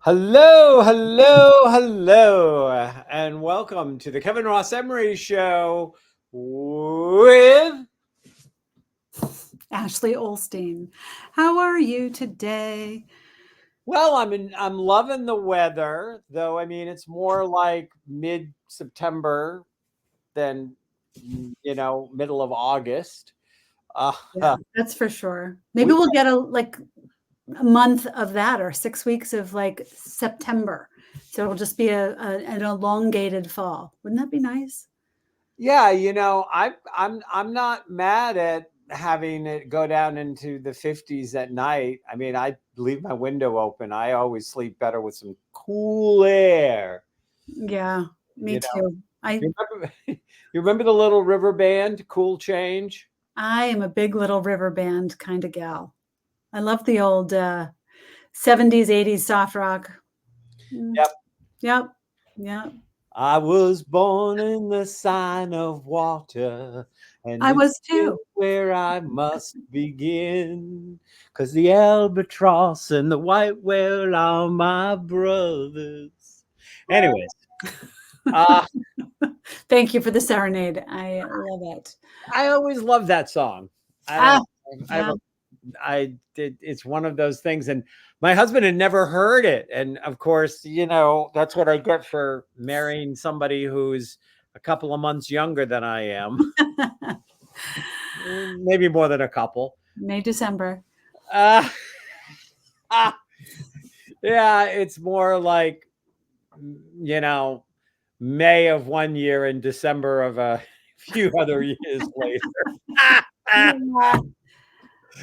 Hello, hello, hello, and welcome to the Kevin Ross Emery Show with. Ashley Olstein. How are you today? Well, I'm loving the weather, though. I mean, it's more like mid September than middle of August. Uh, Yeah, that's for sure. Maybe we'll get a month of that or 6 weeks of like September. So it'll just be an elongated fall. Wouldn't that be nice? yeah, I'm not mad at having it go down into the 50s at night. I mean, I leave my window open. I always sleep better with some cool air. Yeah, me You know, too. I you remember, you remember the Little River Band, Cool Change? I am a big Little River Band kind of gal. I love the old 70s, 80s soft rock. Mm, Yep. Yep. Yep. I was born in the sign of water, and I it's was here too. where I must begin. 'Cause the albatross and the white whale are my brothers. Anyways, uh, Thank you for the serenade. I love it. I always love that song. I Ah, don't. yeah. I did. It's one of those things, and my husband had never heard it, and of course, that's what I get for marrying somebody who's a couple of months younger than I am. Maybe more than a couple. May, December. Uh, ah, yeah, it's more like, you know, May of one year and December of a few other years later. Yeah.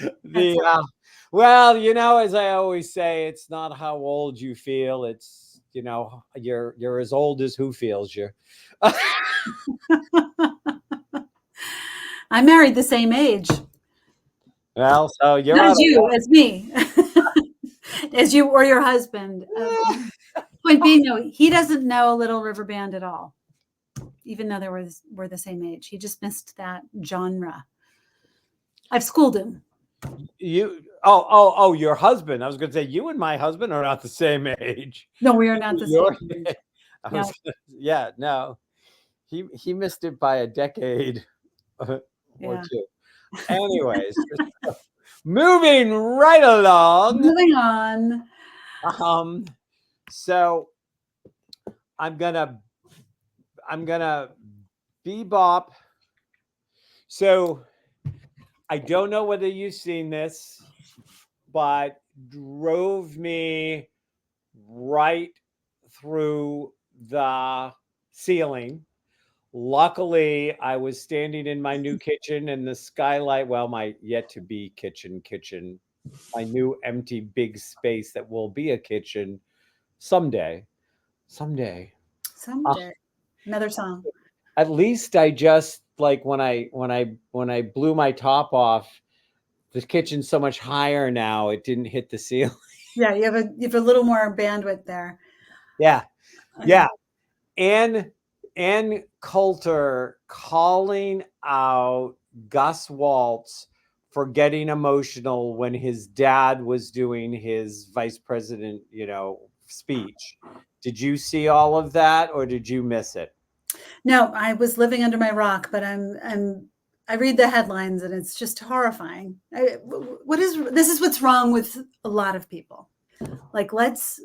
That's the Well, as I always say, it's not how old you feel. It's you're as old as who feels you. I married the same age. Well, so you're Not out as you, of as me. As you or your husband. luck. Point being, no, he doesn't know Little River Band at all, even though we're the same age. He just missed that genre. I've schooled him. Your husband. I was going to say you and my husband are not the same age. No, we are not the same Your, age. I No. was, yeah, no, he missed it by a decade or Yeah. two. Anyways, moving right along. Moving on. Um, so I'm gonna I'm gonna bebop. So I don't know whether you've seen this, but drove me right through the ceiling. Luckily, I was standing in my new kitchen and the skylight, well, my yet to be kitchen, my new empty big space that will be a kitchen someday. Someday. Uh, Someday. Another song. at least I just like when I blew my top off, the kitchen's so much higher now, it didn't hit the ceiling. Yeah, you have a little more bandwidth there. Yeah. I Yeah. And Coulter calling out Gus Waltz for getting emotional when his dad was doing his vice president, speech. Did you see all of that or did you miss it? No, I was living under my rock, but I read the headlines and it's just horrifying. This is what's wrong with a lot of people. Like, let's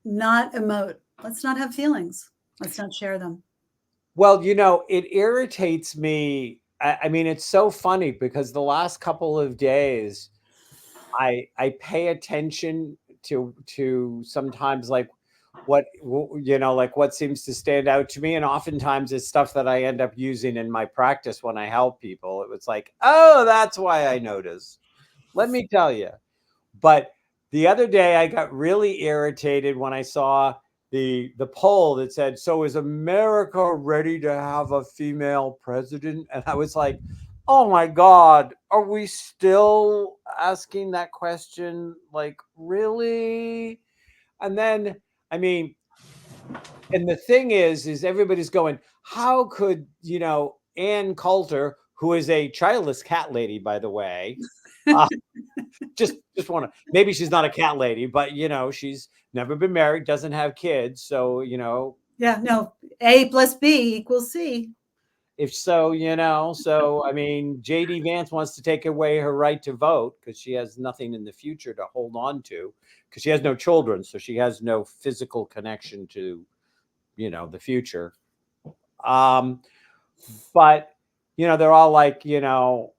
not emote. Let's not have feelings. Let's not share them. Well, it irritates me. I mean, it's so funny because the last couple of days, I pay attention to sometimes like like what seems to stand out to me, and oftentimes it's stuff that I end up using in my practice when I help people. It was like, oh, that's why I noticed. Let me tell you. But the other day I got really irritated when I saw the poll that said, so is America ready to have a female president? And I was like, oh my God, are we still asking that question? Like, really? And then, I mean, and the thing is everybody's going, how could, Ann Coulter, who is a childless cat lady, by the way, Uh, just want to, maybe she's not a cat lady, but she's never been married, doesn't have kids. So, Yeah, no, A plus B equals C. if so, so I mean, JD Vance wants to take away her right to vote because she has nothing in the future to hold on to because she has no children. So she has no physical connection to, the future. Um, but they're all like,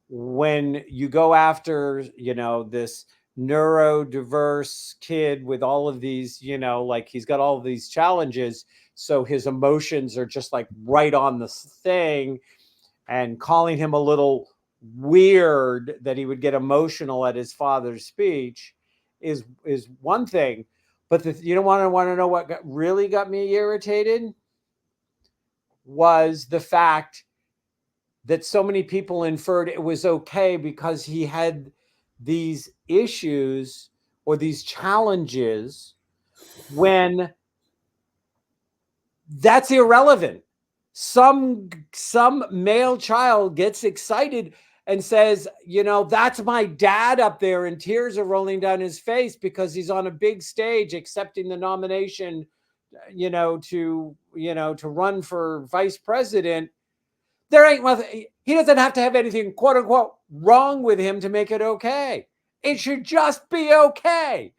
when you go after, this neurodiverse kid with all of these, like he's got all of these challenges, so his emotions are just like right on this thing, and calling him a little weird that he would get emotional at his father's speech is one thing. But you don't want to know what really got me irritated was the fact that so many people inferred it was okay because he had these issues or these challenges, when that's irrelevant. Some male child gets excited and says, that's my dad up there, and tears are rolling down his face because he's on a big stage accepting the nomination, to run for vice president. There ain't he doesn't have to have anything quote unquote wrong with him to make it okay. It should just be okay.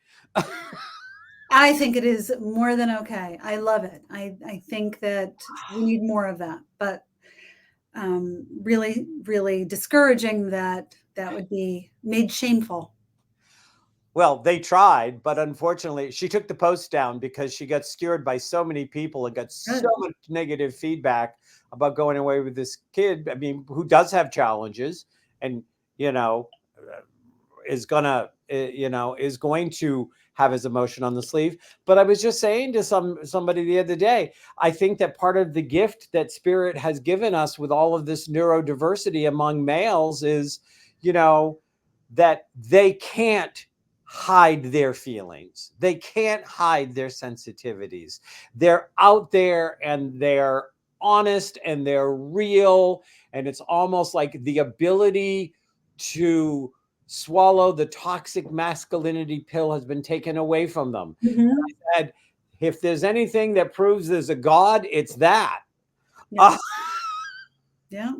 I think it is more than okay. I love it. I think that we need more of that, but really, really discouraging that that would be made shameful. Well, they tried, but unfortunately, she took the post down because she got skewered by so many people and got so much negative feedback about going away with this kid. I mean, who does have challenges, and is going to have his emotion on the sleeve. But I was just saying to somebody the other day, I think that part of the gift that spirit has given us with all of this neurodiversity among males is, that they can't hide their feelings. They can't hide their sensitivities. They're out there and they're honest and they're real. And it's almost like the ability to swallow the toxic masculinity pill has been taken away from them. Mm-hmm. I said, if there's anything that proves there's a God, it's that. Yes. Yeah.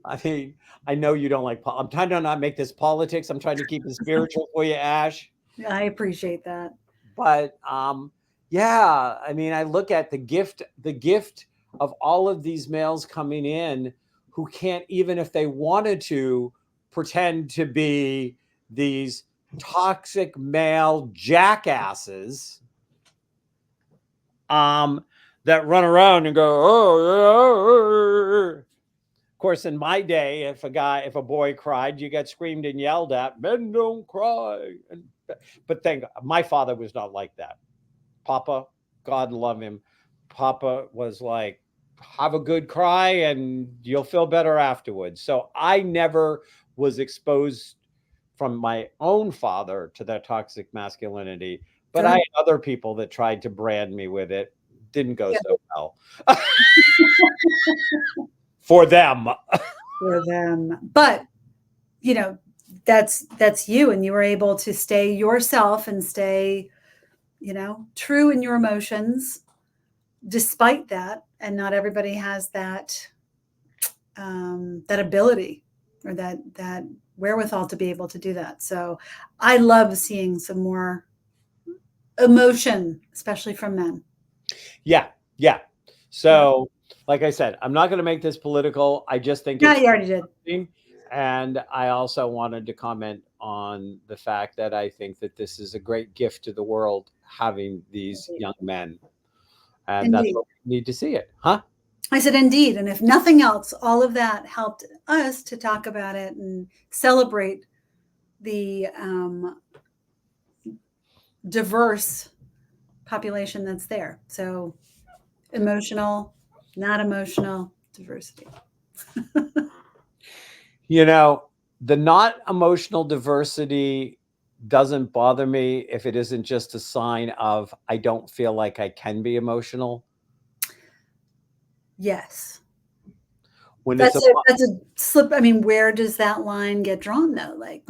I mean, I know you don't like. I'm trying to not make this politics. I'm trying to keep it spiritual for you, Ash. I appreciate that. But yeah, I mean, I look at the gift of all of these males coming in who can't, even if they wanted to, pretend to be these toxic male jackasses that run around and go, oh, yeah. Of course, in my day, if a boy cried, you got screamed and yelled at. Men don't cry. But my father was not like that. Papa, God love him, Papa was like, have a good cry and you'll feel better afterwards. So I never was exposed from my own father to that toxic masculinity, but I had other people that tried to brand me with it. Didn't go so well. For them. For them. But that's you, and you were able to stay yourself and stay, true in your emotions despite that. And not everybody has that that ability or that wherewithal to be able to do that. So I love seeing some more emotion, especially from men. Yeah. So, like I said, I'm not going to make this political. I just think you already did. And I also wanted to comment on the fact that I think that this is a great gift to the world, having these young men. And Indeed. that's what we need to see it. Huh? I said, indeed. And if nothing else, all of that helped us to talk about it and celebrate the diverse population that's there. So emotional, not emotional, diversity. The not emotional diversity doesn't bother me if it isn't just a sign of I don't feel like I can be emotional. Yes. when it's That's a slip. I mean, where does that line get drawn though? Like,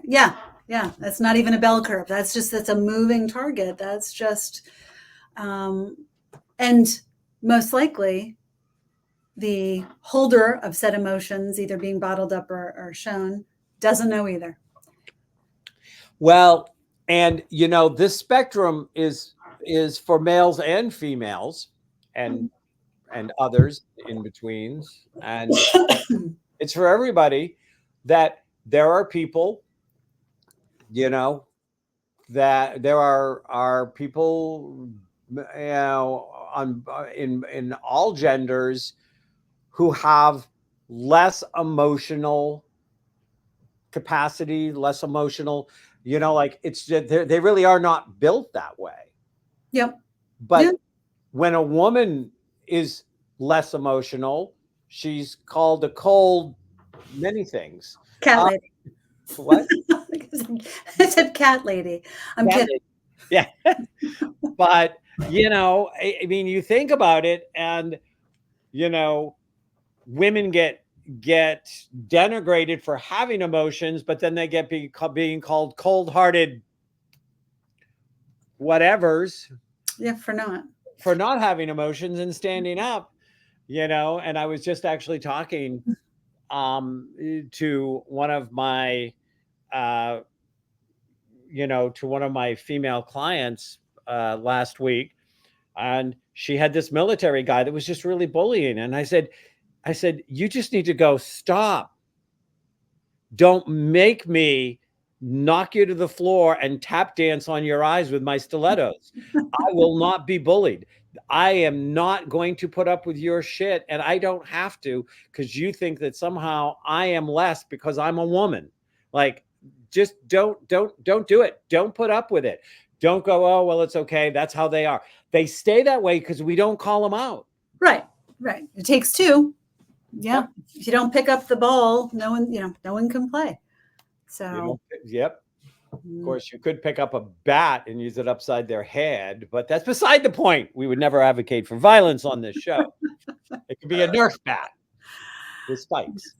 yeah, yeah, that's not even a bell curve. That's a moving target. That's just, and most likely the holder of said emotions, either being bottled up or shown, doesn't know either. Well, and this spectrum is for males and females, and others in betweens, and it's for everybody. That there are people, that there are people, on in all genders, who have less emotional capacity, less emotional, like it's just, they really are not built that way. Yep. But Yeah. when a woman is less emotional, she's called a cold many things. Cat lady. What? I said cat lady. I'm Cat kidding. lady. Yeah. But, I mean, you think about it, and, women get denigrated for having emotions, but then they get being called cold-hearted whatevers. Yeah, for not having emotions and standing up, and I was just actually talking to one of my to one of my female clients last week, and she had this military guy that was just really bullying, and I said, you just need to go, stop. Don't make me knock you to the floor and tap dance on your eyes with my stilettos. I will not be bullied. I am not going to put up with your shit, and I don't have to, because you think that somehow I am less because I'm a woman. Like, just don't do it. Don't put up with it. Don't go, oh, well, it's okay. That's how they are. They stay that way because we don't call them out. Right. It takes two. Yeah. If you don't pick up the ball, no one can play. So, yep. Of course, you could pick up a bat and use it upside their head, but that's beside the point. We would never advocate for violence on this show. It could be a Nerf bat with spikes.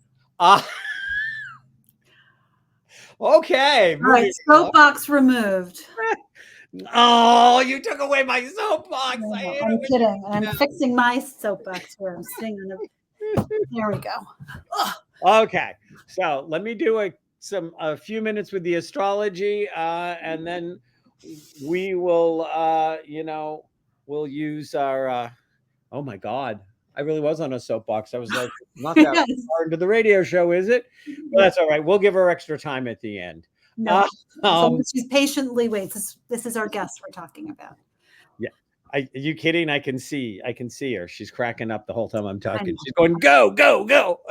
Okay. All right, soapbox removed. Oh, you took away my soapbox. No, I'm kidding. I'm fixing my soapbox here. I'm sitting on it. There we go. Okay, so let me do a few minutes with the astrology, and then we will, we'll use our. Oh my God, I really was on a soapbox. I was like, not that far into the radio show, is it? Well, that's all right. We'll give her extra time at the end. No, she patiently waits. This is our guest we're talking about. Yeah. Are you kidding? I can see her. She's cracking up the whole time I'm talking. She's going, go, go, go.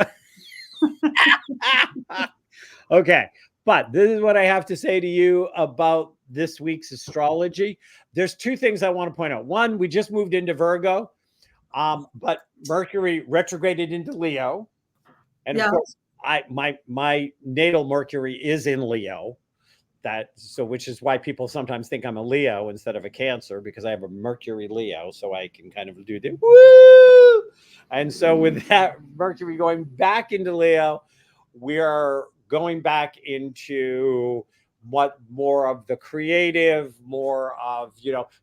Okay. But this is what I have to say to you about this week's astrology. There's two things I want to point out. One, we just moved into Virgo, but Mercury retrograded into Leo. And of course, my natal Mercury is in Leo. Which is why people sometimes think I'm a Leo instead of a Cancer, because I have a Mercury Leo, so I can kind of do the woo. And so with that Mercury going back into Leo, we are going back into what more of the creative, more of,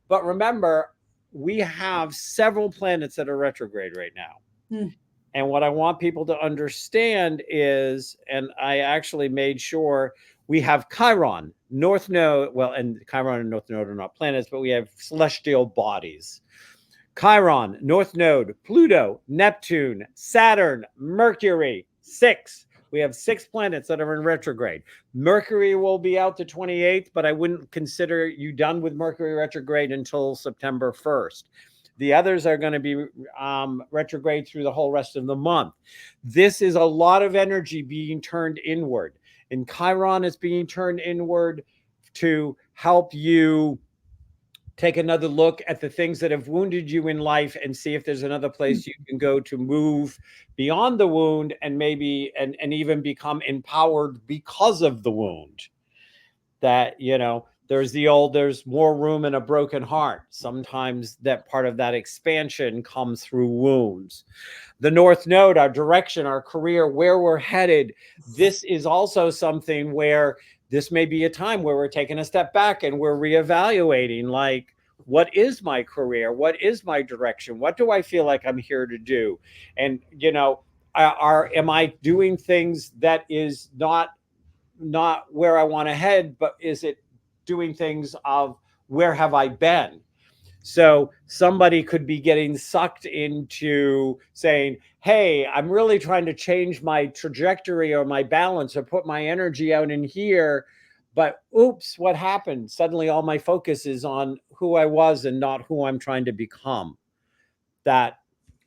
but remember, we have several planets that are retrograde right now. And what I want people to understand is, and I actually made sure, we have Chiron, North Node, and Chiron and North Node are not planets, but we have celestial bodies. Chiron, North Node, Pluto, Neptune, Saturn, Mercury, 6. We have 6 planets that are in retrograde. Mercury will be out the 28th, but I wouldn't consider you done with Mercury retrograde until September 1st. The others are going to be retrograde through the whole rest of the month. This is a lot of energy being turned inward. And Chiron is being turned inward to help you take another look at the things that have wounded you in life and see if there's another place you can go to move beyond the wound and maybe and even become empowered because of the wound. That, There's more room in a broken heart. Sometimes that part of that expansion comes through wounds. The North Node, our direction, our career, where we're headed. This is also something where this may be a time where we're taking a step back and we're reevaluating, like, what is my career? What is my direction? What do I feel like I'm here to do? And, am I doing things that is not where I want to head, but is it doing things of where have I been? So somebody could be getting sucked into saying, hey, I'm really trying to change my trajectory or my balance or put my energy out in here. But oops, what happened? Suddenly all my focus is on who I was and not who I'm trying to become. That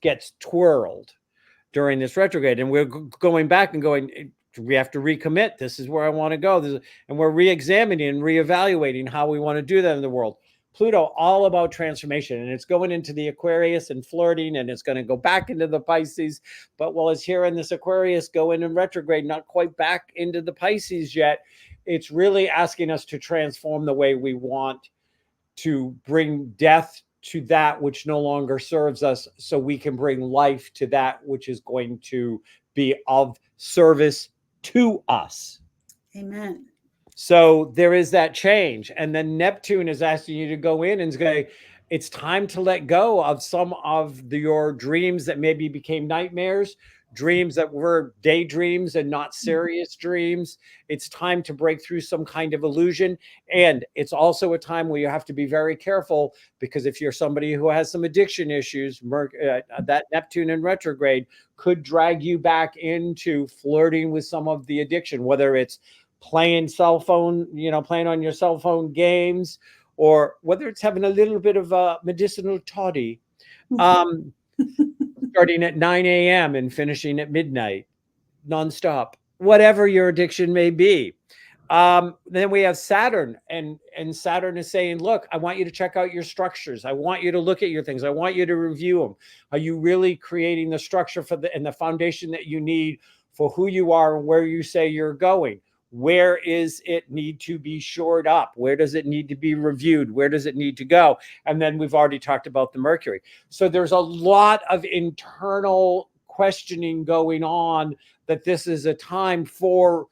gets twirled during this retrograde. And we're going back and going, we have to recommit. This is where I want to go. And we're re-examining and reevaluating how we want to do that in the world. Pluto, all about transformation, and it's going into the Aquarius and flirting, and it's going to go back into the Pisces. But while it's here in this Aquarius, going in retrograde, not quite back into the Pisces yet, it's really asking us to transform the way we want to bring death to that which no longer serves us, so we can bring life to that which is going to be of service to us. Amen. So there is that change. And then Neptune is asking you to go in and say, it's time to let go of some of your dreams that maybe became nightmares, dreams that were daydreams and not serious dreams. It's time to break through some kind of illusion. And it's also a time where you have to be very careful, because if you're somebody who has some addiction issues, that Neptune in retrograde could drag you back into flirting with some of the addiction, whether it's playing playing on your cell phone games, or whether it's having a little bit of a medicinal toddy, starting at 9 a.m. and finishing at midnight, nonstop, whatever your addiction may be. Then we have Saturn, and Saturn is saying, look, I want you to check out your structures. I want you to look at your things. I want you to review them. Are you really creating the structure and the foundation that you need for who you are and where you say you're going? Where is it need to be shored up? Where does it need to be reviewed? Where does it need to go? And then we've already talked about the Mercury. So there's a lot of internal questioning going on, that this is a time for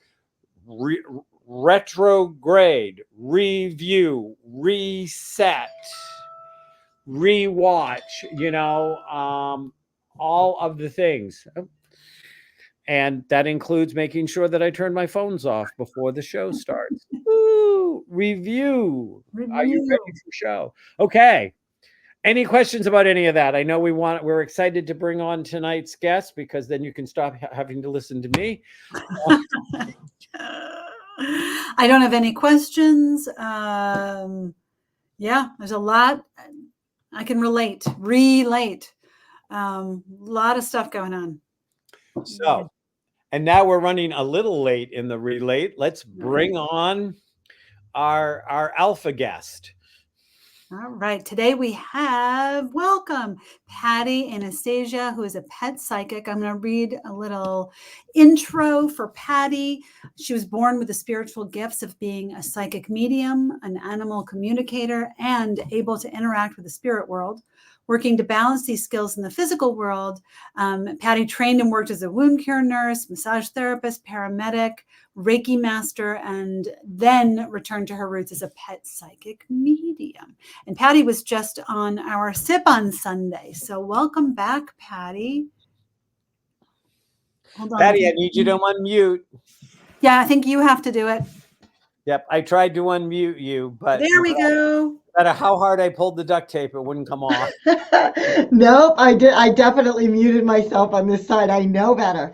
retrograde, review, reset, rewatch, all of the things. And that includes making sure that I turn my phones off before the show starts. Woo! Review. Are you ready for show? Okay. Any questions about any of that? I know we're excited to bring on tonight's guest, because then you can stop having to listen to me. I don't have any questions. Yeah, there's a lot I can relate. A lot of stuff going on. So, and now we're running a little late in the relate. Let's bring on our alpha guest. All right. Today we have, welcome, Patti Anastasia, who is a pet psychic. I'm going to read a little intro for Patti. She was born with the spiritual gifts of being a psychic medium, an animal communicator, and able to interact with the spirit world. Working to balance these skills in the physical world, Patti trained and worked as a wound care nurse, massage therapist, paramedic, Reiki Master, and then returned to her roots as a pet psychic medium. And Patti was just on our SIP on Sunday. So welcome back, Patti. Hold on. Patti, I need you to unmute. Yeah, I think you have to do it. Yep, I tried to unmute you, but there we go. No matter how hard I pulled the duct tape, it wouldn't come off. Nope, I did. I definitely muted myself on this side. I know better.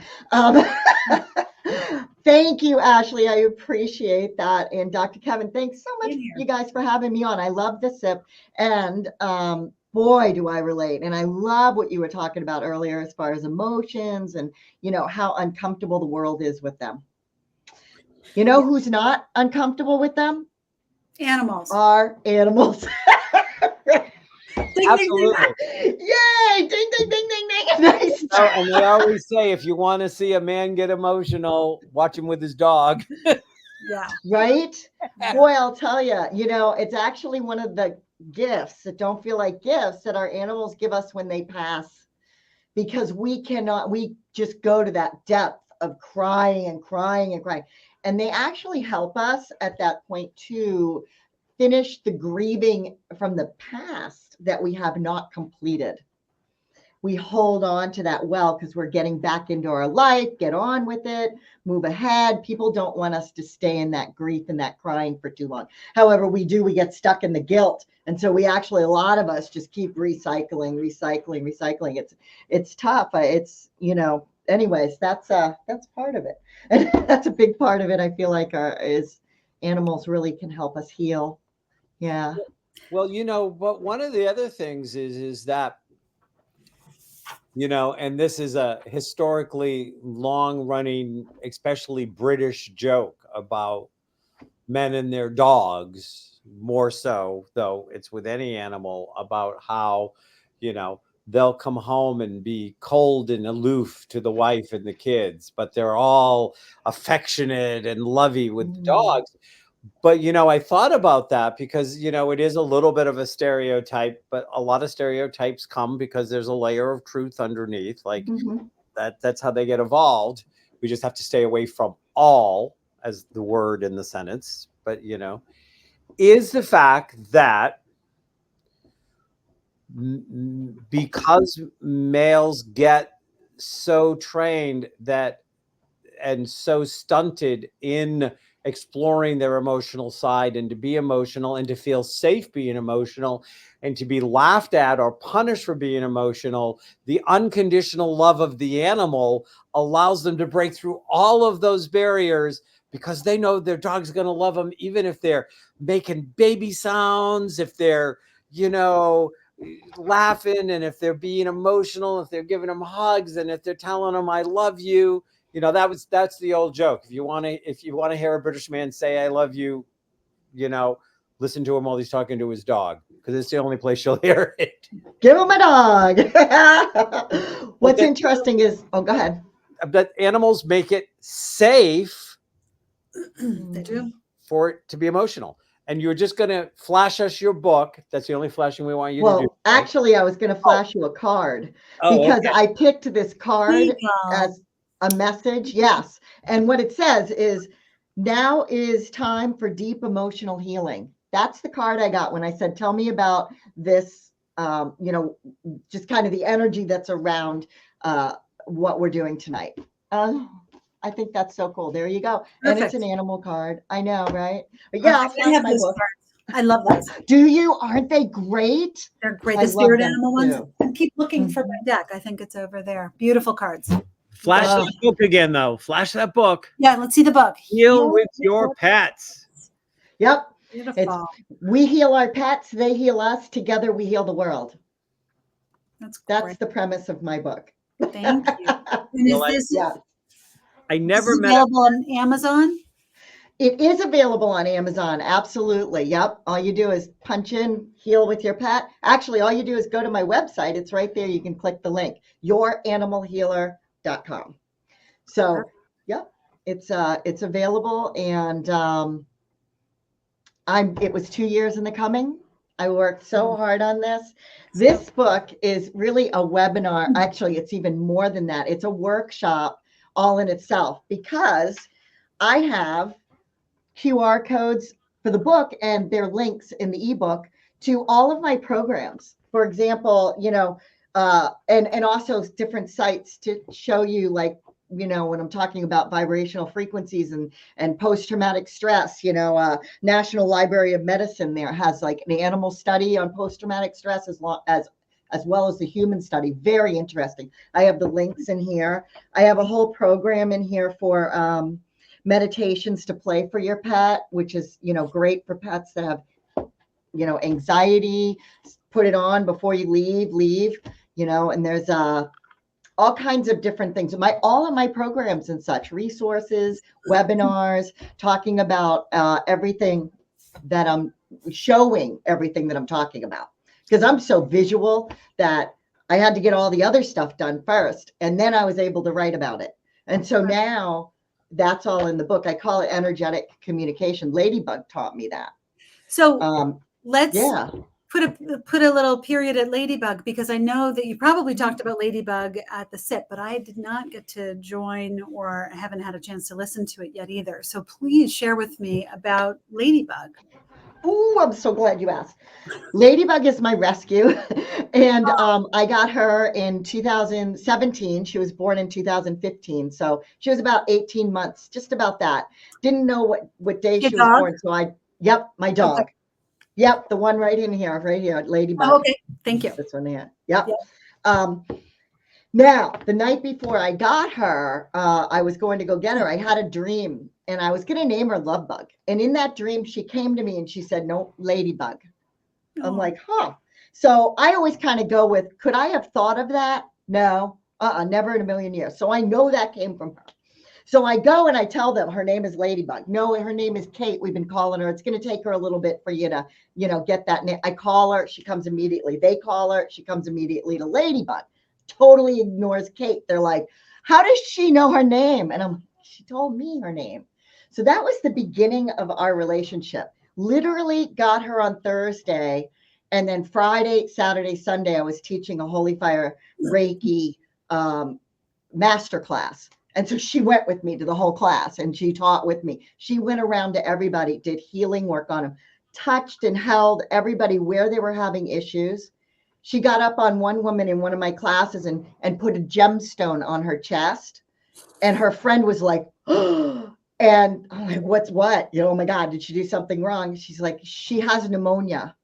Thank you, Ashley. I appreciate that. And Dr. Kevin, thanks so much, you guys, for having me on. I love the SIP, and boy, do I relate. And I love what you were talking about earlier as far as emotions and, how uncomfortable the world is with them. You know who's not uncomfortable with them? Animals. Are animals. Absolutely. Yay! Ding, ding, ding, ding, ding. Nice. And they always say, if you want to see a man get emotional, watch him with his dog. Yeah. Right? Boy, I'll tell you, it's actually one of the gifts that don't feel like gifts that our animals give us when they pass, because we just go to that depth of crying and crying and crying. And they actually help us at that point to finish the grieving from the past that we have not completed. We hold on to that well because we're getting back into our life, get on with it, move ahead. People don't want us to stay in that grief and that crying for too long. However, we get stuck in the guilt. And so a lot of us just keep recycling. It's tough. Anyways, that's part of it. And that's a big part of it. I feel like is animals really can help us heal. Yeah. Well, but one of the other things is that, and this is a historically long running, especially British joke about men and their dogs, more so, though it's with any animal, about how, they'll come home and be cold and aloof to the wife and the kids, but they're all affectionate and lovey with the dogs. But, I thought about that because, it is a little bit of a stereotype, but a lot of stereotypes come because there's a layer of truth underneath, like that's how they get evolved. We just have to stay away from all as the word in the sentence. But, is the fact that because males get so trained that and so stunted in exploring their emotional side and to be emotional and to feel safe being emotional and to be laughed at or punished for being emotional, the unconditional love of the animal allows them to break through all of those barriers because they know their dog's going to love them, even if they're making baby sounds, if they're, laughing, and if they're being emotional, if they're giving them hugs, and if they're telling them, I love you. That's the old joke. If you want to hear a British man say I love you, listen to him while he's talking to his dog, because it's the only place you'll hear it. Give him a dog. What's interesting is, go ahead. But animals make it safe They do. for it to be emotional. And you're just going to flash us your book. That's the only flashing we want you to do. Well, actually, I was going to flash you a card because I picked this card as a message. Yes. And what it says is, now is time for deep emotional healing. That's the card I got when I said, tell me about this, just kind of the energy that's around what we're doing tonight. I think that's so cool. There you go. Perfect. And it's an animal card. I know, right? But yeah, I have those cards. I love those. Do you? Aren't they great? They're great. The spirit animal ones. And keep looking for my deck. I think it's over there. Beautiful cards. Flash that book again, though. Flash that book. Yeah, let's see the book. Heal with your pets. Yep. Beautiful. We heal our pets. They heal us. Together, we heal the world. That's the premise of my book. Thank you. And is this? I never met. Available on Amazon? It is available on Amazon. Absolutely. Yep. All you do is punch in heal with your pet. Actually, all you do is go to my website. It's right there. You can click the link, youranimalhealer.com. So, yep, it's available. And it was 2 years in the coming. I worked so hard on this. This book is really a webinar. Actually, it's even more than that. It's a workshop all in itself, because I have QR codes for the book and their links in the ebook to all of my programs. For example, and also different sites to show you, like, when I'm talking about vibrational frequencies and post-traumatic stress, National Library of Medicine there has like an animal study on post-traumatic stress as well as the human study. Very interesting. I have the links in here. I have a whole program in here for meditations to play for your pet, which is, great for pets that have, anxiety. Put it on before you leave, and there's all kinds of different things. All of my programs and such, resources, webinars, talking about everything that I'm showing, everything that I'm talking about. Because I'm so visual that I had to get all the other stuff done first. And then I was able to write about it. And so now that's all in the book. I call it energetic communication. Ladybug taught me that. So let's yeah. put a little period at Ladybug, because I know that you probably talked about Ladybug at the SIP, but I did not get to join, or haven't had a chance to listen to it yet either. So please share with me about Ladybug. Ooh, I'm so glad you asked. Ladybug is my rescue. And I got her in 2017. She was born in 2015. So she was about 18 months, just about that. Didn't know what day she was born. So yep, my dog. Okay. Yep, the one right here, Ladybug. Oh, okay, thank you. This one here. Yep. Now, the night before I got her, I was going to go get her. I had a dream, and I was going to name her Lovebug. And in that dream, she came to me and she said, "No, Ladybug." Oh. I'm like, huh. So I always kind of go with, could I have thought of that? No, never in a million years. So I know that came from her. So I go and I tell them her name is Ladybug. No, her name is Kate. We've been calling her. It's going to take her a little bit for you to, get that name. I call her. She comes immediately. They call her. She comes immediately to Ladybug. Totally ignores Kate. They're like, how does she know her name? And she told me her name. So that was the beginning of our relationship. Literally got her on Thursday. And then Friday, Saturday, Sunday, I was teaching a Holy Fire Reiki master class. And so she went with me to the whole class and she taught with me. She went around to everybody, did healing work on them, touched and held everybody where they were having issues. She got up on one woman in one of my classes and put a gemstone on her chest. And her friend was like, oh, and I'm like, what's what? Oh my God, did she do something wrong? She's like, she has pneumonia.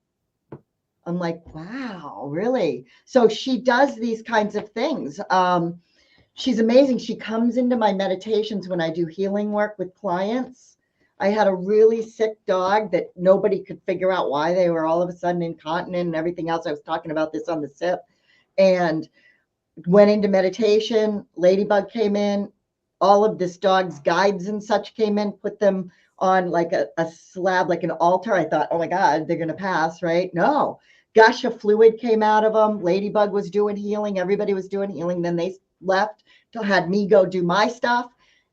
I'm like, wow, really? So she does these kinds of things. She's amazing. She comes into my meditations when I do healing work with clients. I had a really sick dog that nobody could figure out why they were all of a sudden incontinent and everything else. I was talking about this on the SIP, and went into meditation. Ladybug came in. All of this dog's guides and such came in, put them on like a slab, like an altar. I thought, oh my God, they're going to pass, right? No. Gush of fluid came out of them. Ladybug was doing healing. Everybody was doing healing. Then they left, had me go do my stuff.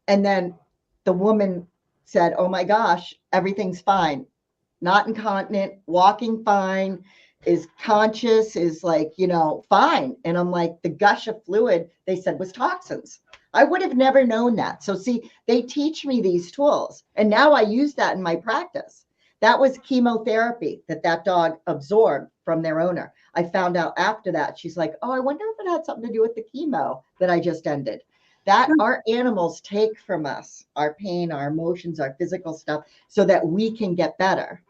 And then the woman said, oh my gosh, everything's fine. Not incontinent, walking fine, is conscious, is like, fine. And I'm like, the gush of fluid, they said, was toxins. I would have never known that. So see, they teach me these tools. And now I use that in my practice. That was chemotherapy that dog absorbed from their owner. I found out after that. She's like, oh, I wonder if it had something to do with the chemo that I just ended. That our animals take from us, our pain, our emotions, our physical stuff, so that we can get better.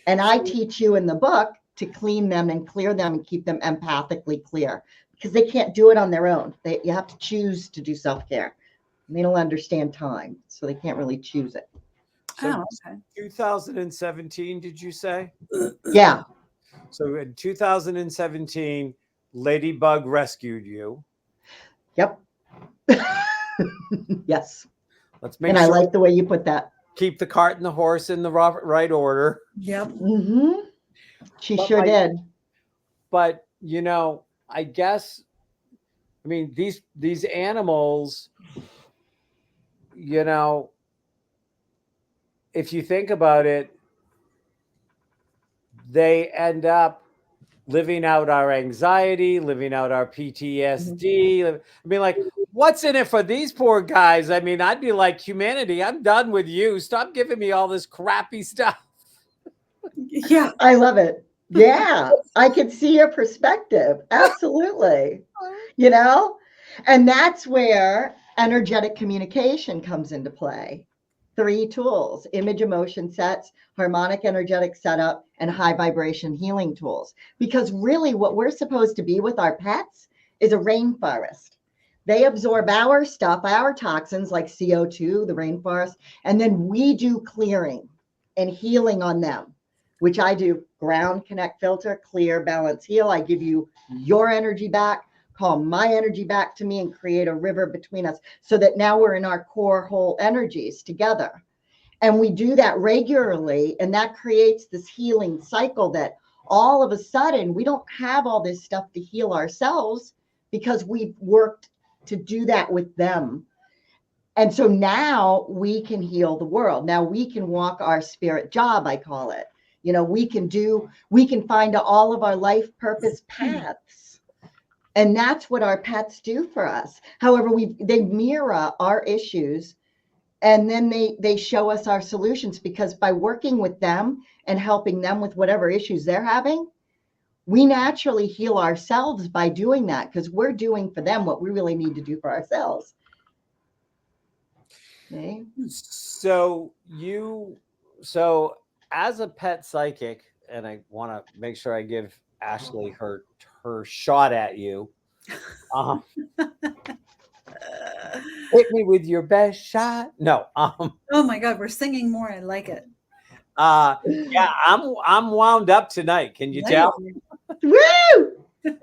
And I teach you in the book to clean them and clear them and keep them empathically clear, because they can't do it on their own. You have to choose to do self-care. They don't understand time, so they can't really choose it. So 2017, did you say? Yeah. So in 2017, Ladybug rescued you. Yep. Yes. Let's make and sure I like the way you put that. Keep the cart and the horse in the right order. Yep. Mm-hmm. She sure did. But I guess, I mean, these animals, if you think about it, they end up living out our anxiety, living out our PTSD. Mm-hmm. I mean, like, what's in it for these poor guys? I mean, I'd be like, humanity, I'm done with you. Stop giving me all this crappy stuff. Yeah. I love it. Yeah. I could see your perspective. Absolutely. And that's where energetic communication comes into play. 3 tools: image, emotion sets, harmonic energetic setup, and high vibration healing tools. Because really what we're supposed to be with our pets is a rainforest. They absorb our stuff, our toxins like CO2, the rainforest, and then we do clearing and healing on them, which I do: ground, connect, filter, clear, balance, heal. I give you your energy back, call my energy back to me, and create a river between us, so that now we're in our core whole energies together. And we do that regularly, and that creates this healing cycle that all of a sudden we don't have all this stuff to heal ourselves, because we've worked to do that with them. And so now we can heal the world. Now we can walk our spirit job, I call it. You know, we can find all of our life purpose paths. And that's what our pets do for us. However, they mirror our issues, and then they show us our solutions, because by working with them and helping them with whatever issues they're having, we naturally heal ourselves by doing that, because we're doing for them what we really need to do for ourselves. Okay. So as a pet psychic, and I want to make sure I give Ashley her shot at you. Hit me with your best shot. No. Oh my God, we're singing more. I like it. Yeah, I'm wound up tonight. Can you tell? Woo! Woohoo!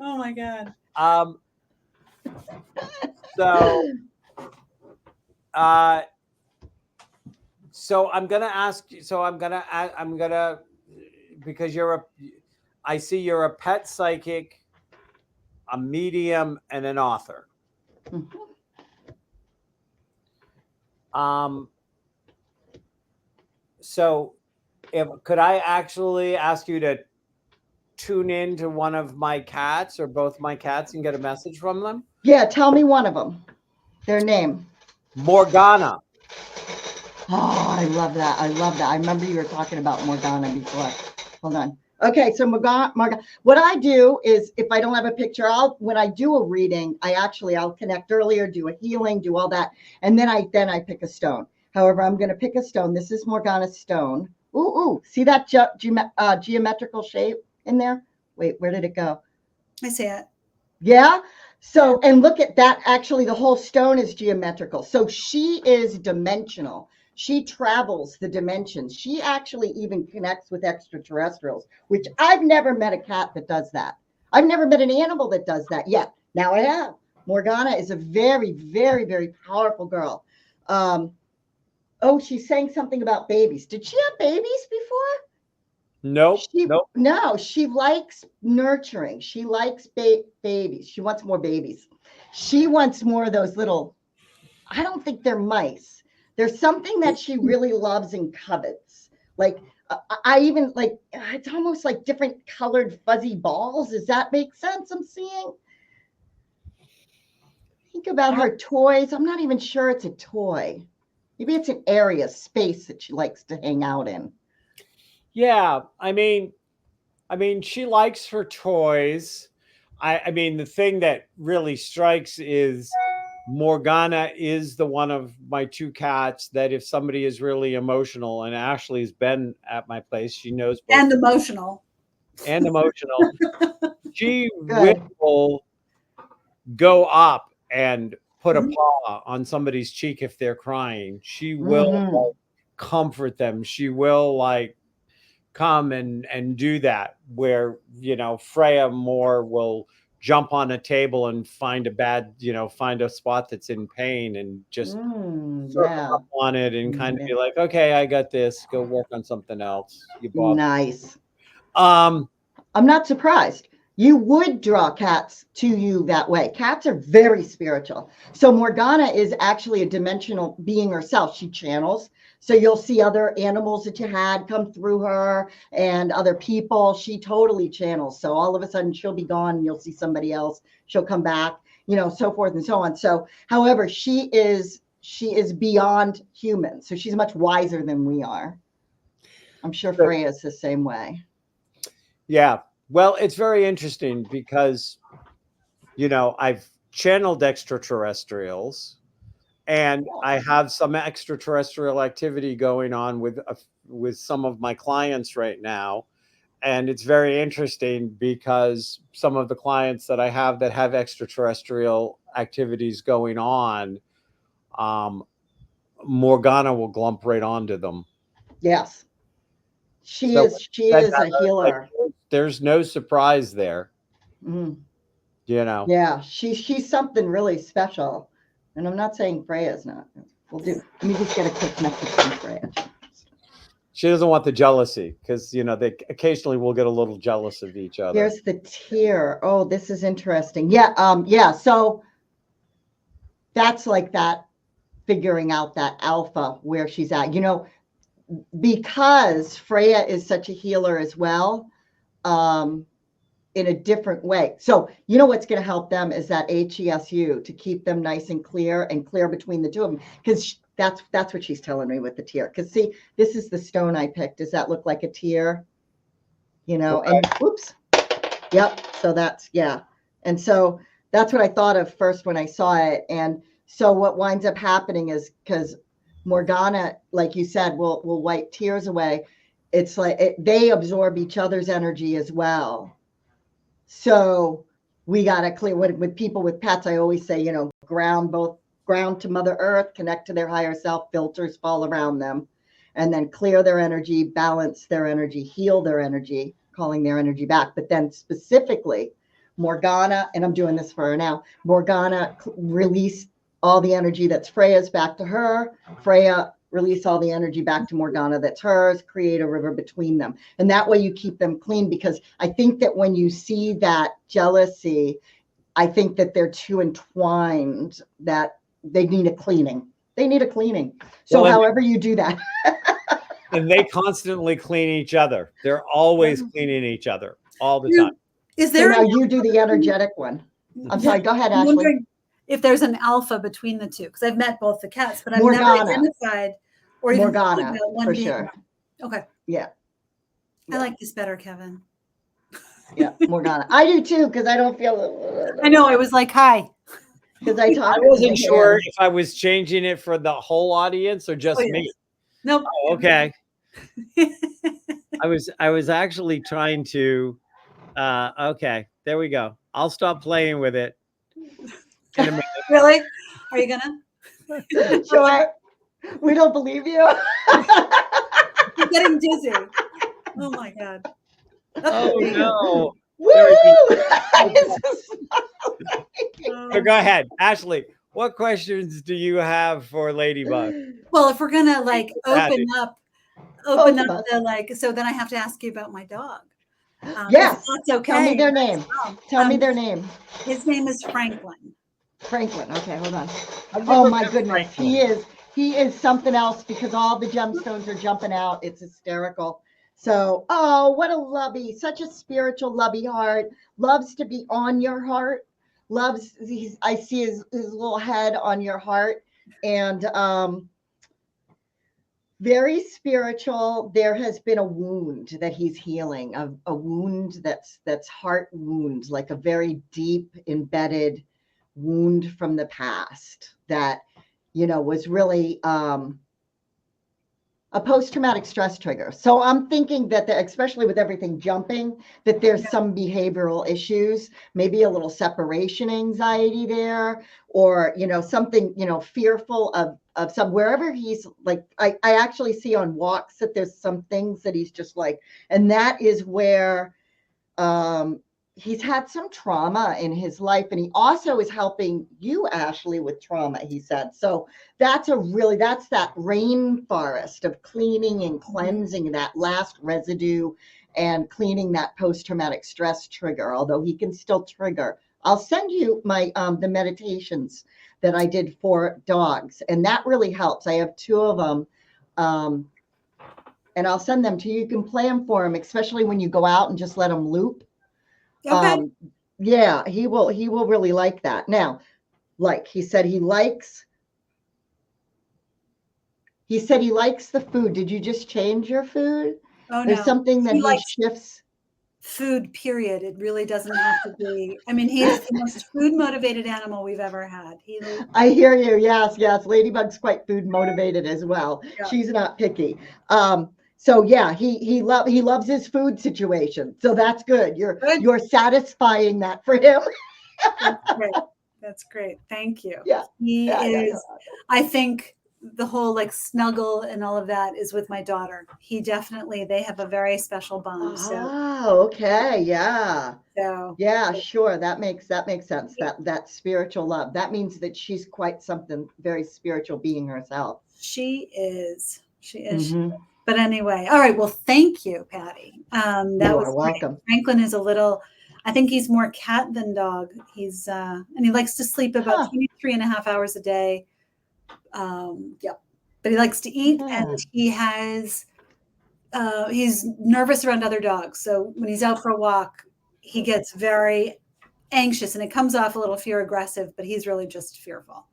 Oh my God. So I'm gonna ask you. So I'm gonna because I see you're a pet psychic, a medium, and an author. So could I actually ask you to tune in to one of my cats or both my cats and get a message from them? Yeah, tell me one of them. Their name. Morgana. Oh, I love that. I love that. I remember you were talking about Morgana before. Hold on. Okay, so Morgana. What I do is, if I don't have a picture, when I do a reading, I'll connect earlier, do a healing, do all that, and then I pick a stone. However, I'm going to pick a stone. This is Morgana's stone. Ooh, see that geometrical shape in there? Wait, where did it go? I see it. Yeah. So, and look at that. Actually, the whole stone is geometrical. So she is dimensional. She travels the dimensions. She actually even connects with extraterrestrials, which I've never met a cat that does that. I've never met an animal that does that yet. Now I have. Morgana is a very, very, very powerful girl. She's saying something about babies. Did she have babies before? Nope. No, she likes nurturing. She likes babies. She wants more babies. She wants more of those little, I don't think they're mice. There's something that she really loves and covets. Like, I even like, it's almost like different colored fuzzy balls. Does that make sense? I'm seeing. Think about her toys. I'm not even sure it's a toy. Maybe it's an area, space that she likes to hang out in. Yeah, I mean, she likes her toys. I mean, the thing that really strikes is Morgana is the one of my two cats that if somebody is really emotional, and Ashley's been at my place, she knows both. And emotional. She will go up and put a paw on somebody's cheek if they're crying. She will comfort them. She will come and do that, where Freya more will jump on a table and find a spot that's in pain and just up on it and kind of be like, okay, I got this, go work on something else. Nice. I'm not surprised. You would draw cats to you that way. Cats are very spiritual. So Morgana is actually a dimensional being herself. She channels. So you'll see other animals that you had come through her and other people. She totally channels. So all of a sudden she'll be gone and you'll see somebody else. She'll come back, so forth and so on. So, however, she is beyond human. So she's much wiser than we are. I'm sure Freya's the same way. Yeah. Well, it's very interesting because, I've channeled extraterrestrials and I have some extraterrestrial activity going on with some of my clients right now. And it's very interesting because some of the clients that I have that have extraterrestrial activities going on, Morgana will glump right onto them. Yes. She is a healer. There's no surprise there. Yeah, she's something really special. And I'm not saying Freya's not. Let me just get a quick message from Freya. She doesn't want the jealousy because, they occasionally will get a little jealous of each other. Here's the tear. Oh, this is interesting. Yeah. So that's like that, figuring out that alpha, where she's at, because Freya is such a healer as well, in a different way. So, what's going to help them is that HESU, to keep them nice and clear between the two of them. Because that's what she's telling me with the tear. Because see, this is the stone I picked. Does that look like a tear? And oops. Yep. So that's, yeah. And so that's what I thought of first when I saw it. And so what winds up happening is, because Morgana, like you said, will wipe tears away. It's like they absorb each other's energy as well. So we got to clear with people with pets. I always say, ground to Mother Earth, connect to their higher self, filters fall around them, and then clear their energy, balance their energy, heal their energy, calling their energy back. But then specifically, Morgana, and I'm doing this for her now, Morgana release all the energy that's Freya's back to her. Freya release all the energy back to Morgana that's hers, create a river between them. And that way you keep them clean, because I think that when you see that jealousy, I think that they're too entwined, that they need a cleaning. So Well, however you do that. And they constantly clean each other. They're always cleaning each other all the time. Is there So now you do the energetic one. I'm sorry, go ahead, I'm Ashley. wondering if there's an alpha between the two, because I've met both the cats, but I've Morgana. never identified or even thought Morgana, about one for being sure. one. Okay. Yeah. I like this better, Kevin. Yeah, Morgana. I do too, because I don't feel. I know. I was like, hi. Because I talk. I wasn't sure if I was changing it for the whole audience or just me. Nope. Oh, okay. I was actually trying to. Okay, there we go. I'll stop playing with it in a minute. Really? Are you gonna? Sure. We don't believe you. I'm getting dizzy. Oh my god. Oh no. So go ahead, Ashley. What questions do you have for Ladybug? Well, if we're gonna like open up the so then I have to ask you about my dog. Yes, that's okay. Tell me their name. Tell me their name. His name is Franklin. Franklin. Okay, hold on. Oh my goodness, Franklin. He is something else, because all the gemstones are jumping out. It's hysterical. So, oh, what a lovey, such a spiritual, lovey heart. Loves to be on your heart. I see his little head on your heart, and very spiritual. There has been a wound that he's healing, a wound that's heart wound, like a very deep embedded wound from the past that, was really a post-traumatic stress trigger. So I'm thinking that, especially with everything jumping, that there's some behavioral issues, maybe a little separation anxiety there, or, something, fearful of some, wherever he's like, I actually see on walks that there's some things that he's just like, and that is where he's had some trauma in his life, and he also is helping you, Ashley, with trauma, he said. So that's that rainforest of cleaning and cleansing that last residue and cleaning that post-traumatic stress trigger, although he can still trigger. I'll send you my the meditations that I did for dogs, and that really helps. I have 2 of them, and I'll send them to you. You can play them for him, especially when you go out and just let them loop. Okay. Yeah, he will really like that. Now, like he said, he likes the food. Did you just change your food? Oh, no. There's something that he shifts. Food, period. It really doesn't have to be. I mean, he's the most food motivated animal we've ever had. I hear you. Yes. Ladybug's quite food motivated as well. Yeah. She's not picky. So yeah, he loves his food situation. So that's good. You're satisfying that for him. That's great. Thank you. Yeah. He is. I think the whole like snuggle and all of that is with my daughter. They have a very special bond. Oh, okay. Yeah. So yeah, sure. That makes sense. That spiritual love. That means that she's quite something very spiritual being herself. She is. Mm-hmm. But anyway, all right. Well, thank you, Patti. That You was are great. welcome. Franklin is a little, I think he's more cat than dog. He's, and he likes to sleep about Huh. 23.5 hours a day. Yep. But he likes to eat, and Yeah. he has, he's nervous around other dogs. So when he's out for a walk, he gets very anxious, and it comes off a little fear aggressive, but he's really just fearful.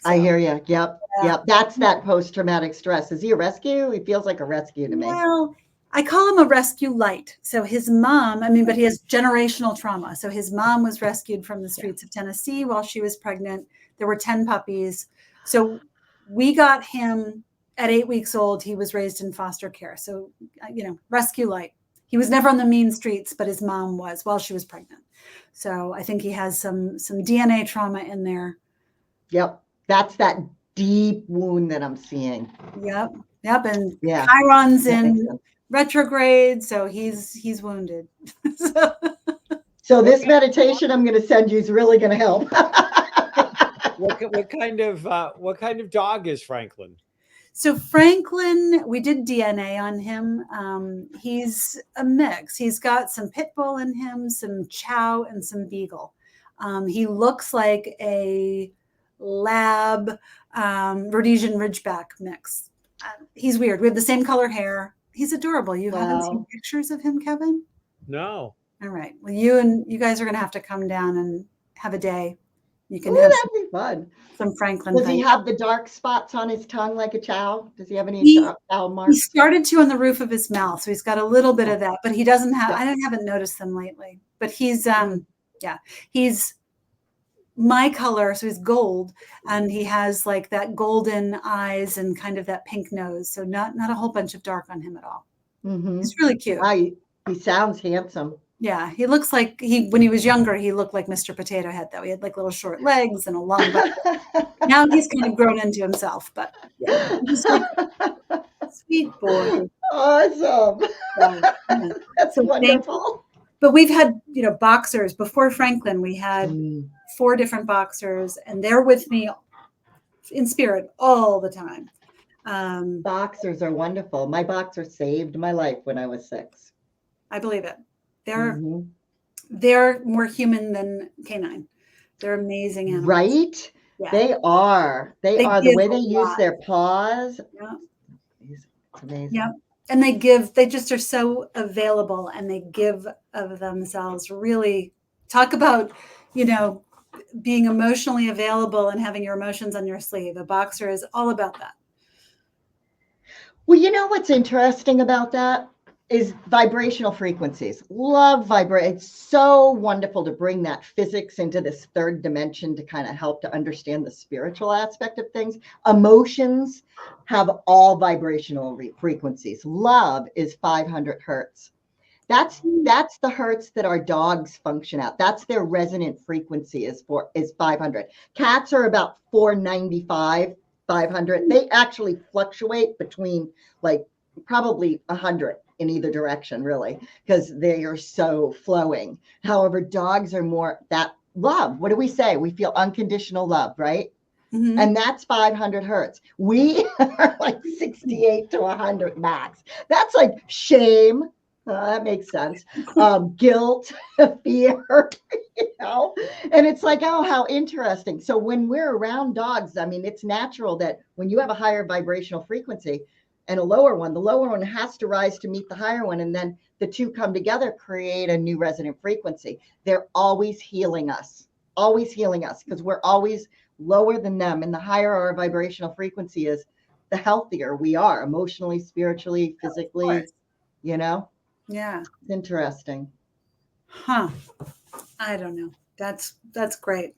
I So, hear you. Yep. yeah. Yep. That's that post-traumatic stress. Is he a rescue? He feels like a rescue to me. Well, I call him a rescue light. So his mom, I mean, but he has generational trauma. So his mom was rescued from the streets of Tennessee while she was pregnant. There were 10 puppies. So we got him at 8 weeks old. He was raised in foster care. So, rescue light. He was never on the mean streets, but his mom was while she was pregnant. So I think he has some DNA trauma in there. Yep. That's that deep wound that I'm seeing. Yep. Yep. And Yeah. Chiron's That makes in sense. retrograde, so he's wounded. So this meditation I'm going to send you is really going to help. What kind of dog is Franklin? So Franklin, we did DNA on him. He's a mix. He's got some pit bull in him, some chow, and some beagle. He looks like a lab Rhodesian Ridgeback mix. He's weird. We have the same color hair. He's adorable. You haven't seen pictures of him, Kevin? No. All right. Well, you guys are going to have to come down and have a day. You can Ooh, have that'd be fun. some Franklin. Does he things. have the dark spots on his tongue like a chow? Does he have any chow He marks? started to on the roof of his mouth, so he's got a little bit of that, but he doesn't have. I haven't noticed them lately. But he's he's my color, so he's gold, and he has like that golden eyes and kind of that pink nose. So not a whole bunch of dark on him at all. Mm-hmm. He's really cute. He sounds handsome. Yeah, he looks like when he was younger, he looked like Mr. Potato Head, though. He had like little short legs and a long butt. Now he's kind of grown into himself, but yeah, sweet boy. Awesome. That's wonderful. But we've had, boxers before Franklin. We had 4 different boxers, and they're with me in spirit all the time. Boxers are wonderful. My boxer saved my life when I was 6. I believe it. They're more human than canine. They're amazing animals. Right? Yeah. They are. They are. The way they use their paws. Yeah. It's amazing. Yeah. And they just are so available, and they give of themselves. Really talk about, being emotionally available and having your emotions on your sleeve. A boxer is all about that. Well, what's interesting about that is vibrational frequencies. Love vibrate. It's so wonderful to bring that physics into this third dimension to kind of help to understand the spiritual aspect of things. Emotions have all vibrational frequencies. Love is 500 hertz. That's the hertz that our dogs function at. That's their resonant frequency is 500. Cats are about 495, 500. They actually fluctuate between like probably 100 in either direction, really, because they are so flowing. However, dogs are more that love. What do we say? We feel unconditional love, right? Mm-hmm. And that's 500 hertz. We are like 68 to 100 max. That's like shame. That makes sense. Guilt, fear, and it's like, oh, how interesting. So when we're around dogs, I mean, it's natural that when you have a higher vibrational frequency and a lower one, the lower one has to rise to meet the higher one. And then the two come together, create a new resonant frequency. They're always healing us because we're always lower than them. And the higher our vibrational frequency is, the healthier we are emotionally, spiritually, physically, Yeah. It's interesting. Huh. I don't know. That's great.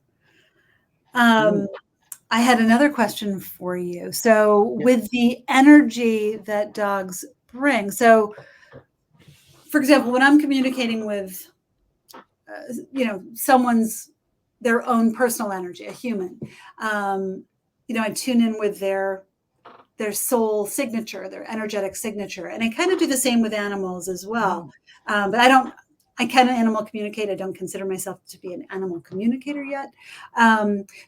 I had another question for you. So with the energy that dogs bring, so for example, when I'm communicating with, someone's their own personal energy, a human, I tune in with their soul signature, their energetic signature. And I kind of do the same with animals as well. But I can animal communicate. I don't consider myself to be an animal communicator yet.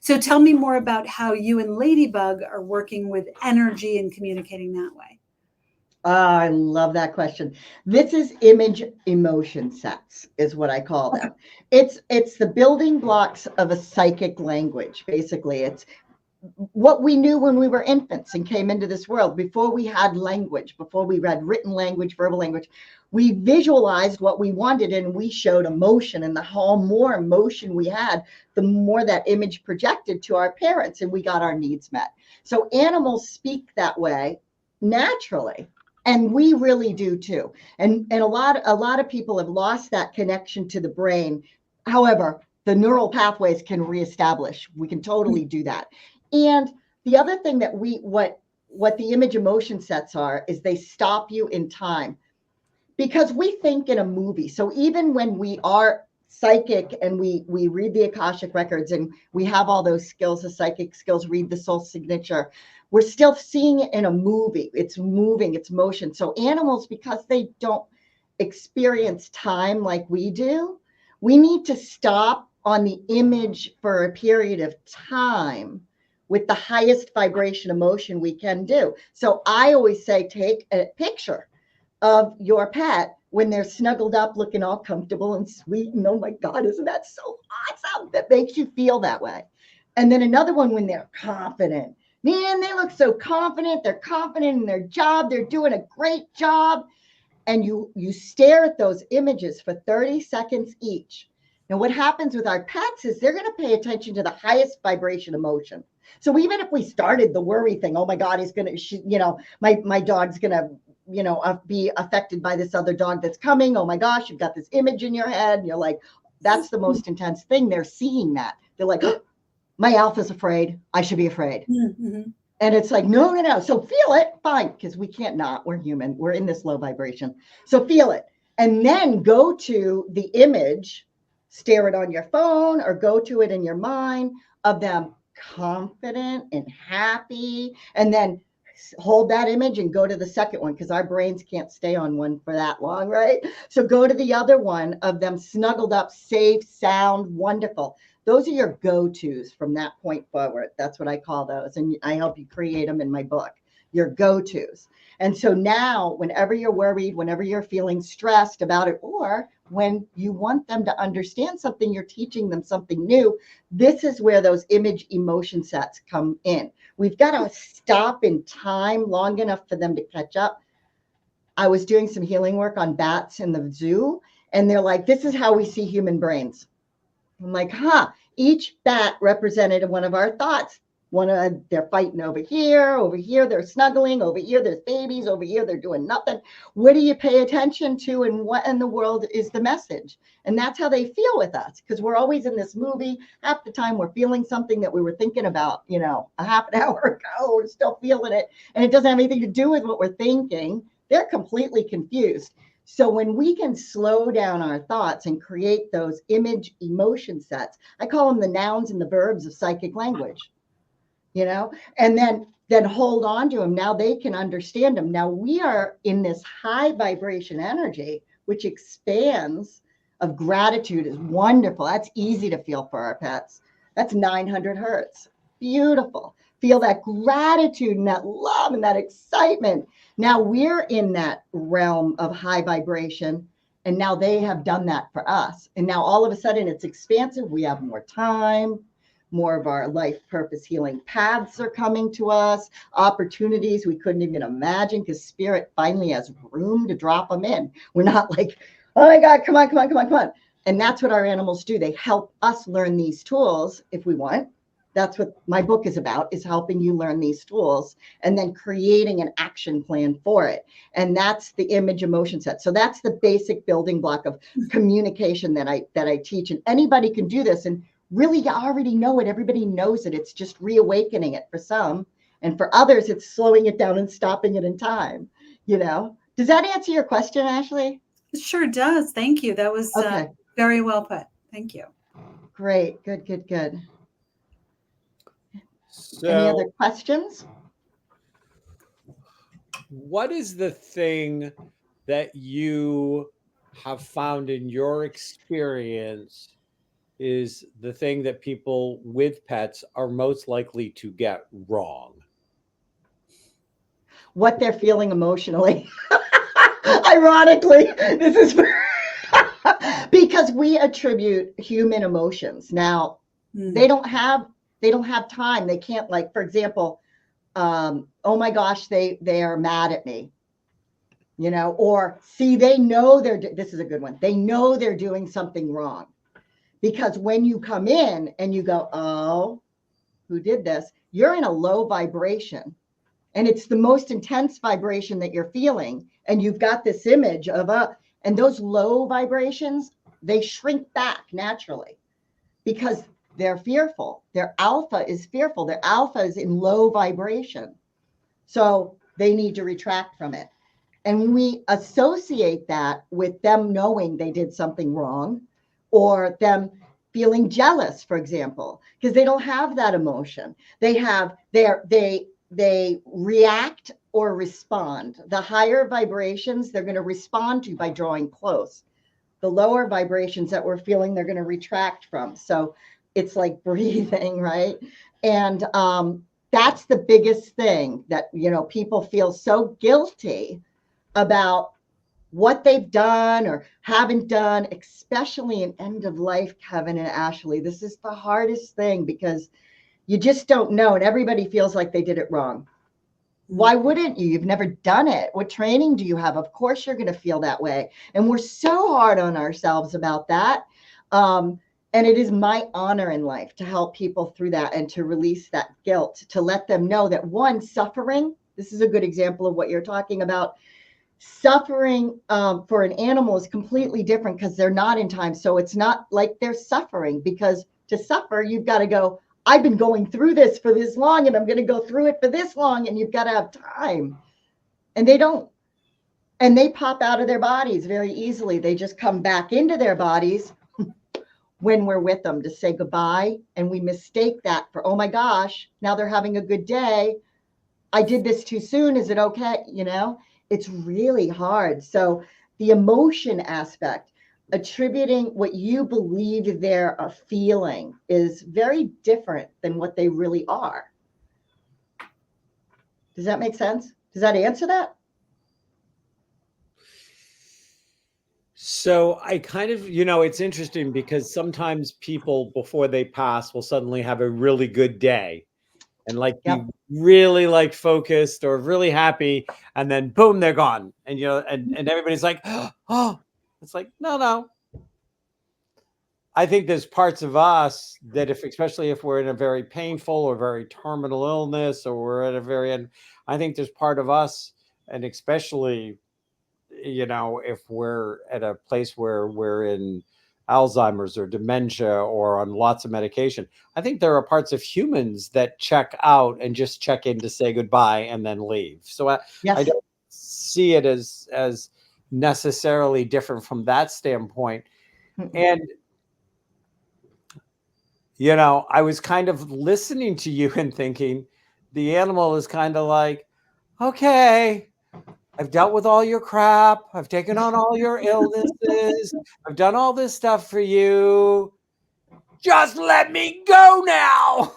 So tell me more about how you and Ladybug are working with energy and communicating that way. I love that question. This is image emotion sets, is what I call Okay. them. It's the building blocks of a psychic language. Basically, it's what we knew when we were infants and came into this world before we had language, before we read written language, verbal language. We visualized what we wanted and we showed emotion. And the more emotion we had, the more that image projected to our parents and we got our needs met. So animals speak that way naturally. And we really do too. And a lot of people have lost that connection to the brain. However, the neural pathways can reestablish. We can totally do that. And the other thing that what the image emotion sets are is they stop you in time because we think in a movie. So even when we are psychic and we read the Akashic records and we have all those skills, the psychic skills, read the soul signature, we're still seeing it in a movie. It's moving, it's motion. So animals, because they don't experience time like we do, we need to stop on the image for a period of time with the highest vibration emotion we can do. So I always say, take a picture of your pet when they're snuggled up, looking all comfortable and sweet. And oh my God, isn't that so awesome? That makes you feel that way. And then another one when they're confident. Man, they look so confident. They're confident in their job. They're doing a great job. And you stare at those images for 30 seconds each. Now, what happens with our pets is they're going to pay attention to the highest vibration emotion. So even if we started the worry thing, oh my God, he's going to, my dog's going to, be affected by this other dog that's coming. Oh my gosh, you've got this image in your head. And you're like, that's the most intense thing. They're seeing that. They're like, oh, my alpha's afraid. I should be afraid. Mm-hmm. And it's like, no, no, no. So feel it, fine, because we can't not. We're human. We're in this low vibration. So feel it. And then go to the image, stare it on your phone or go to it in your mind of them confident and happy. And then hold that image and go to the second one because our brains can't stay on one for that long, right? So go to the other one of them snuggled up, safe, sound, wonderful. Those are your go-tos from that point forward. That's what I call those. And I help you create them in my book, your go-tos. And so now, whenever you're worried, whenever you're feeling stressed about it, or when you want them to understand something, you're teaching them something new, this is where those image emotion sets come in. We've got to stop in time long enough for them to catch up. I was doing some healing work on bats in the zoo, and they're like, this is how we see human brains. I'm like, each bat represented one of our thoughts. They're fighting over here they're snuggling, over here there's babies, over here they're doing nothing. What do you pay attention to and what in the world is the message? And that's how they feel with us because we're always in this movie. Half the time we're feeling something that we were thinking about, a half an hour ago. We're still feeling it and it doesn't have anything to do with what we're thinking. They're completely confused. So when we can slow down our thoughts and create those image emotion sets, I call them the nouns and the verbs of psychic language, and then hold on to them. Now they can understand them. Now we are in this high vibration energy, which expands of gratitude is wonderful. That's easy to feel for our pets. That's 900 hertz. Beautiful. Feel that gratitude and that love and that excitement. Now we're in that realm of high vibration. And now they have done that for us. And now all of a sudden it's expansive. We have more time, more of our life purpose healing paths are coming to us, opportunities we couldn't even imagine because spirit finally has room to drop them in. We're not like, oh my God, come on, come on, come on, come on. And that's what our animals do. They help us learn these tools if we want. That's what my book is about, is helping you learn these tools and then creating an action plan for it. And that's the image emotion set. So that's the basic building block of communication that I teach. And anybody can do this. And really, you already know it. Everybody knows it. It's just reawakening it for some. And for others, it's slowing it down and stopping it in time. Does that answer your question, Ashley? It sure does. Thank you. That was Okay. very well put. Thank you. Great. Good, good, good. So, any other questions? What is the thing that you have found in your experience is the thing that people with pets are most likely to get wrong? what they're feeling emotionally. Ironically, this is because we attribute human emotions. Now, they don't have time. They can't, like, for example, oh my gosh, they are mad at me, you know, or see, they know this is a good one. They know they're doing something wrong, because when you come in and you go, oh, who did this? You're in a low vibration, and it's the most intense vibration that you're feeling. And you've got this image of and those low vibrations, they shrink back naturally because they're fearful. Their alpha is fearful. Their alpha is in low vibration. So they need to retract from it. And we associate that with them knowing they did something wrong, or them feeling jealous, for example, because they don't have that emotion. They react or respond. The higher vibrations, they're going to respond to by drawing close. The lower vibrations that we're feeling, they're going to retract from. So it's like breathing, right? And that's the biggest thing, that, you know, people feel so guilty about what they've done or haven't done, especially in end of life, Kevin and Ashley. This is the hardest thing, because you just don't know, and everybody feels like they did it wrong. Why wouldn't you? You've never done it. What training do you have? Of course you're going to feel that way. And we're so hard on ourselves about that. And it is my honor in life to help people through that and to release that guilt, to let them know that, one, suffering, this is a good example of what you're talking about. Suffering for an animal is completely different, because they're not in time. So it's not like they're suffering, because to suffer, you've got to go, I've been going through this for this long, and I'm going to go through it for this long, and you've got to have time. And they don't. And they pop out of their bodies very easily. They just come back into their bodies when we're with them to say goodbye. And we mistake that for, oh my gosh, now they're having a good day. I did this too soon. Is it okay? You know, it's really hard. So the emotion aspect, attributing what you believe they're feeling, is very different than what they really are. Does that make sense? Does that answer that? So I kind of, you know, it's interesting because sometimes people before they pass will suddenly have a really good day and like be really like focused or really happy, and then boom, they're gone. And, you know, and everybody's like, oh, it's like, no. I think there's parts of us that especially if we're in a very painful or very terminal illness, or we're at a very end, I think there's part of us, and especially, you know, if we're at a place where we're in Alzheimer's or dementia or on lots of medication, I think there are parts of humans that check out and just check in to say goodbye and then leave. So I don't see it as necessarily different from that standpoint. And, you know, I was kind of listening to you and thinking the animal is kind of like, okay, I've dealt with all your crap. I've taken on all your illnesses. I've done all this stuff for you. Just let me go now.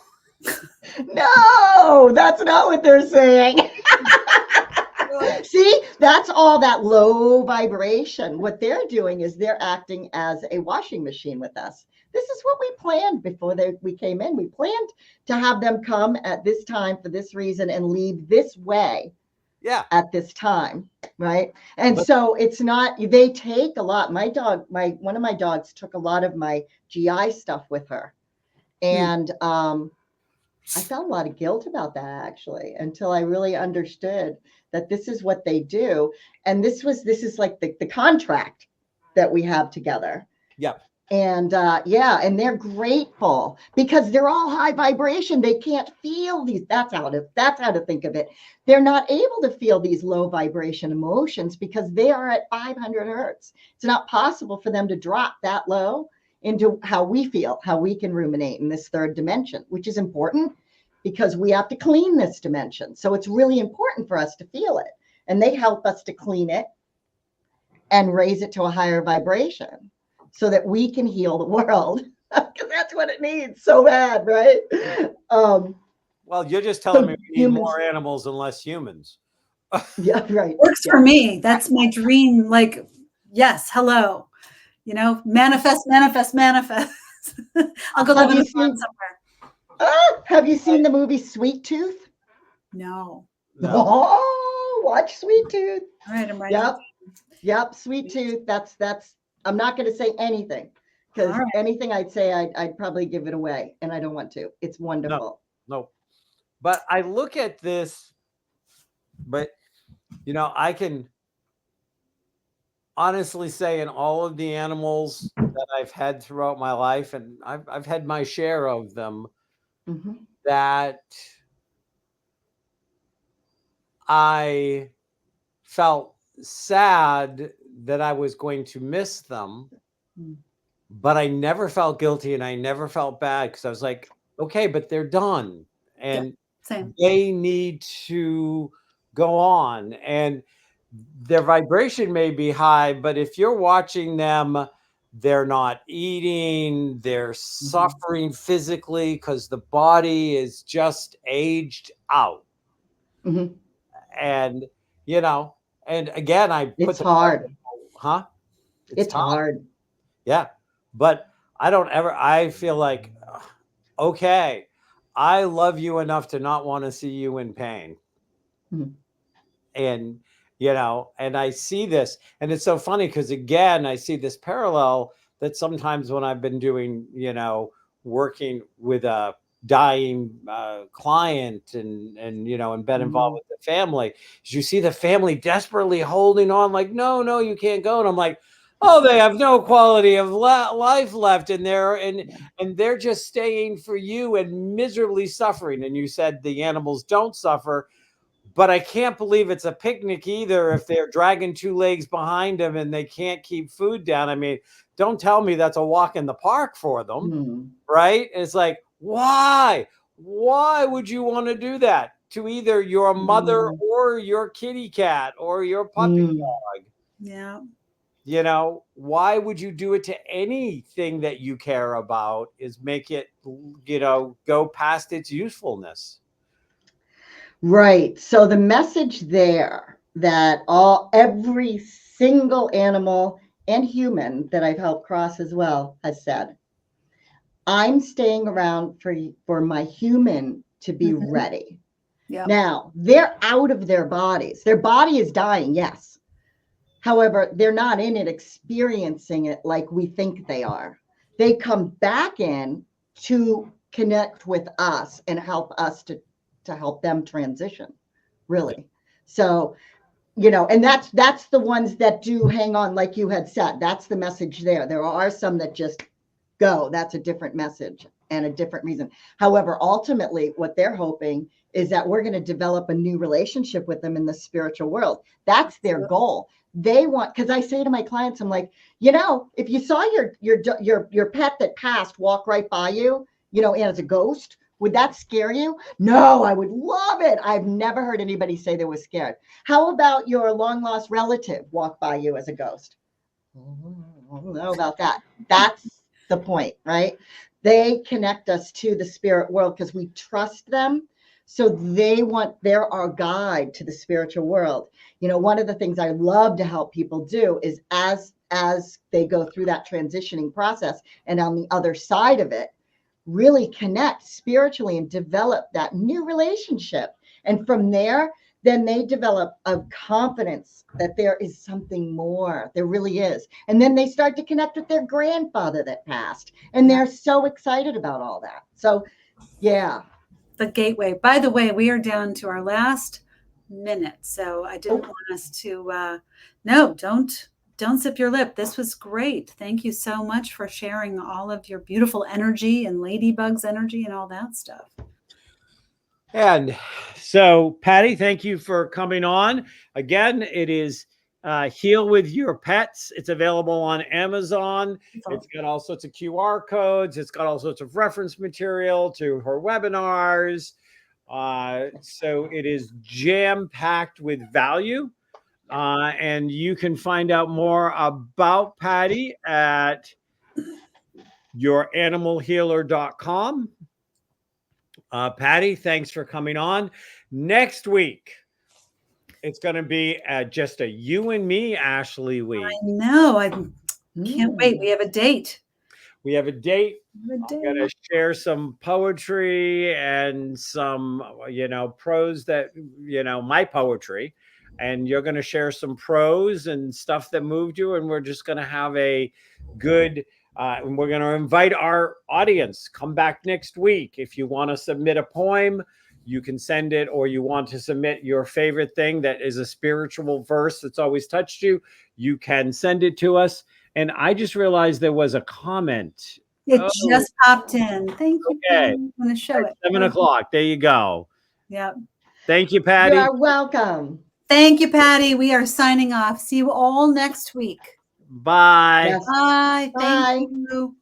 No, that's not what they're saying. See, that's all that low vibration. What they're doing is they're acting as a washing machine with us. This is what we planned before we came in. We planned to have them come at this time for this reason and leave this way. Yeah. At this time, right? And so it's not, they take a lot. My dog, one of my dogs took a lot of my GI stuff with her. And I felt a lot of guilt about that, actually, until I really understood that this is what they do. And this is like the contract that we have together. Yeah. And and they're grateful because they're all high vibration. They can't feel these. That's how to think of it. They're not able to feel these low vibration emotions because they are at 500 hertz. It's not possible for them to drop that low into how we feel, how we can ruminate in this third dimension, which is important because we have to clean this dimension. So it's really important for us to feel it. And they help us to clean it and raise it to a higher vibration, so that we can heal the world, because that's what it needs so bad, right? Well, you're just telling me we need more animals and less humans. Yeah, right. Works Yeah. for me. That's my dream. Like, yes, hello. You know, manifest, manifest, manifest. I'll go live Have on you a farm seen somewhere. have you seen the movie Sweet Tooth? No. No. Oh, watch Sweet Tooth. All right, I'm writing Yep. it Yep. Sweet Tooth. That's I'm not going to say anything down. because All right. anything I'd say, I'd probably give it away, and I don't want to. It's No. wonderful. No. But I look at this, but I can honestly say in all of the animals that I've had throughout my life, and I've had my share of them, Hmm. that I felt sad that I was going to miss them, but I never felt guilty and I never felt bad because I was like, okay, but they're done Yeah, and same. they need to go on. And their vibration may be high, but if you're watching them, they're not eating, they're suffering physically because the body is just aged out. Hmm. And, and again, I put It's the hard. huh? It's It's tough. hard. Yeah. But I feel like, okay, I love you enough to not want to see you in pain. Mhm. And, and I see this, and it's so funny because again, I see this parallel that sometimes when I've been doing, working with a dying client and been involved with the family, you see the family desperately holding on like, no, you can't go. And I'm like, oh, they have no quality of life left in there. And they're just staying for you and miserably suffering. And you said the animals don't suffer, but I can't believe it's a picnic either if they're dragging two legs behind them and they can't keep food down. I mean, don't tell me that's a walk in the park for them, Mhm. right? It's like, why? Why would you want to do that to either your mother Mhm. or your kitty cat or your puppy Mm. dog? Yeah. Why would you do it to anything that you care about is make it, go past its usefulness? Right. So the message there that every single animal and human that I've helped cross as well has said, I'm staying around for my human to be Mhm. ready. Yeah. Now, they're out of their bodies. Their body is dying, yes. However, they're not in it experiencing it like we think they are. They come back in to connect with us and help us to help them transition, really. So, and that's the ones that do hang on, like you had said. That's the message there. There are some that just go. That's a different message and a different reason. However, ultimately, what they're hoping is that we're going to develop a new relationship with them in the spiritual world. That's their goal. They want, because I say to my clients, I'm like, if you saw your pet that passed walk right by you, as a ghost, would that scare you? No, I would love it. I've never heard anybody say they were scared. How about your long lost relative walk by you as a ghost? I don't know about that. That's the point, right? They connect us to the spirit world because we trust them. So they're our guide to the spiritual world. One of the things I love to help people do is as they go through that transitioning process and on the other side of it, really connect spiritually and develop that new relationship. And from there, then they develop a confidence that there is something more. There really is. And then they start to connect with their grandfather that passed. And they're so excited about all that. So, yeah. The gateway. By the way, we are down to our last minute. So I didn't want us to, no, don't sip your lip. This was great. Thank you so much for sharing all of your beautiful energy and Ladybug's energy and all that stuff. And so, Patti, thank you for coming on. Again, it is Heal with Your Pets. It's available on Amazon. It's got all sorts of QR codes. It's got all sorts of reference material to her webinars. So it is jam-packed with value. And you can find out more about Patti at youranimalhealer.com. Patti, thanks for coming on. Next week, It's going to be just a you and me, Ashley week. I know. I can't wait. We have a date. We have a date. We have a I'm going to date. share some poetry and some, prose that, my poetry. And you're going to share some prose and stuff that moved you. And we're just going to have a good, and we're going to invite our audience. Come back next week. If you want to submit a poem, you can send it, or you want to submit your favorite thing that is a spiritual verse that's always touched you, you can send it to us. And I just realized there was a comment. It just popped in. Thank you. Okay. I'm going to show it. 7 o'clock. There you go. Yep. Thank you, Patty. You're welcome. Thank you, Patty. We are signing off. See you all next week. Bye. Yes. Bye. Bye. Thank you.